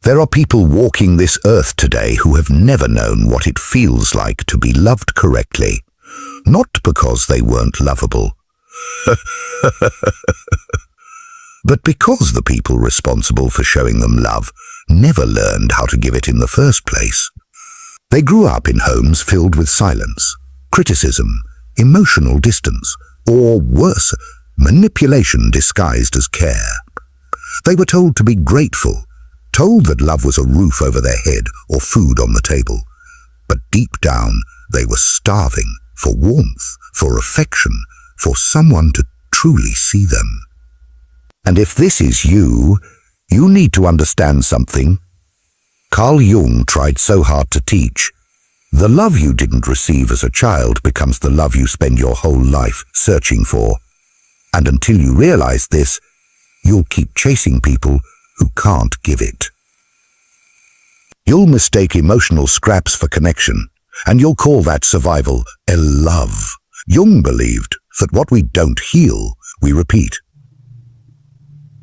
There are people walking this earth today who have never known what it feels like to be loved correctly. Not because they weren't lovable, but because the people responsible for showing them love never learned how to give it in the first place. They grew up in homes filled with silence, criticism, emotional distance, or worse, manipulation disguised as care. They were told to be grateful, told that love was a roof over their head or food on the table. But deep down, they were starving for warmth, for affection, for someone to truly see them. And if this is you, you need to understand something. Carl Jung tried so hard to teach. The love you didn't receive as a child becomes the love you spend your whole life searching for. And until you realize this, you'll keep chasing people who can't give it. You'll mistake emotional scraps for connection, and you'll call that survival a love. Jung believed that what we don't heal, we repeat.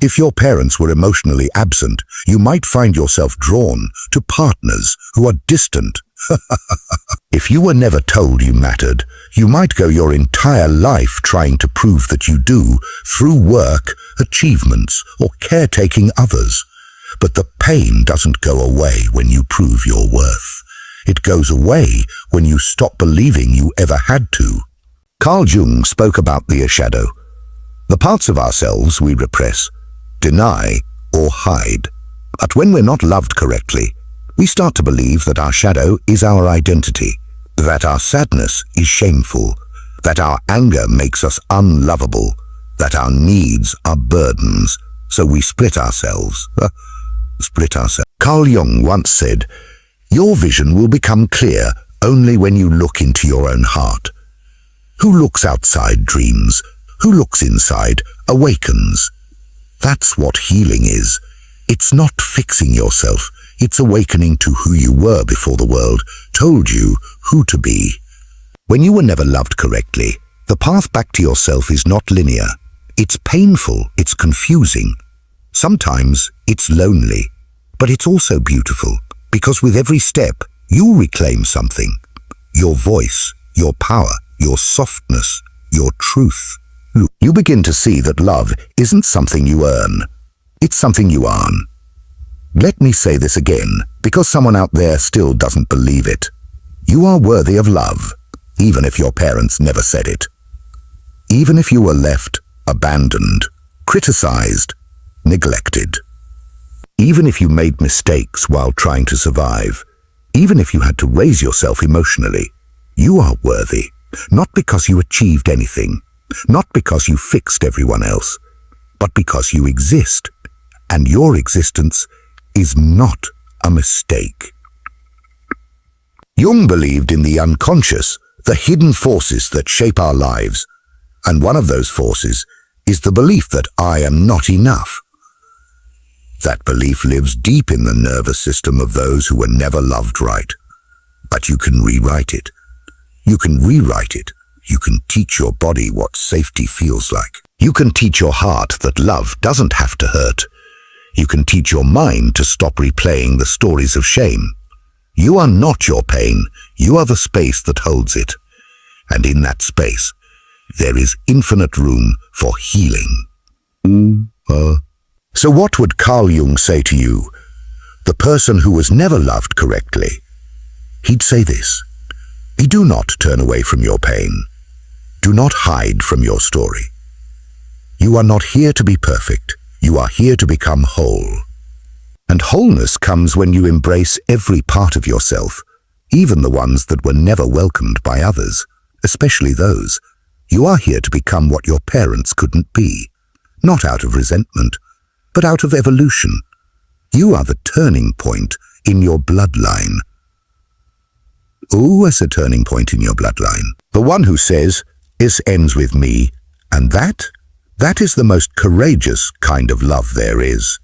If your parents were emotionally absent, you might find yourself drawn to partners who are distant. If you were never told you mattered, you might go your entire life trying to prove that you do through work, achievements, or caretaking others. But the pain doesn't go away when you prove your worth. It goes away when you stop believing you ever had to. Carl Jung spoke about the shadow, the parts of ourselves we repress, deny, or hide. But when we're not loved correctly, we start to believe that our shadow is our identity, that our sadness is shameful, that our anger makes us unlovable, that our needs are burdens, so we split ourselves. Carl Jung once said, "Your vision will become clear only when you look into your own heart. Who looks outside dreams, who looks inside awakens." That's what healing is. It's not fixing yourself. It's awakening to who you were before the world told you who to be. When you were never loved correctly, the path back to yourself is not linear. It's painful, it's confusing. Sometimes it's lonely, but it's also beautiful, because with every step, you reclaim something. Your voice, your power, your softness, your truth. You begin to see that love isn't something you earn. It's something you are. Let me say this again, because someone out there still doesn't believe it. You are worthy of love, even if your parents never said it. Even if you were left, abandoned, criticized, neglected. Even if you made mistakes while trying to survive. Even if you had to raise yourself emotionally. You are worthy, not because you achieved anything, not because you fixed everyone else, but because you exist, and your existence is not a mistake. Jung believed in the unconscious, the hidden forces that shape our lives, and one of those forces is the belief that I am not enough. That belief lives deep in the nervous system of those who were never loved right. But you can rewrite it. You can rewrite it. You can teach your body what safety feels like. You can teach your heart that love doesn't have to hurt. You can teach your mind to stop replaying the stories of shame. You are not your pain. You are the space that holds it. And in that space, there is infinite room for healing. So what would Carl Jung say to you, the person who was never loved correctly? He'd say this: do not turn away from your pain. Do not hide from your story. You are not here to be perfect. You are here to become whole. And wholeness comes when you embrace every part of yourself, even the ones that were never welcomed by others, especially those. You are here to become what your parents couldn't be, not out of resentment, but out of evolution. You are the turning point in your bloodline. Who is a turning point in your bloodline? The one who says, "This ends with me," and that is the most courageous kind of love there is.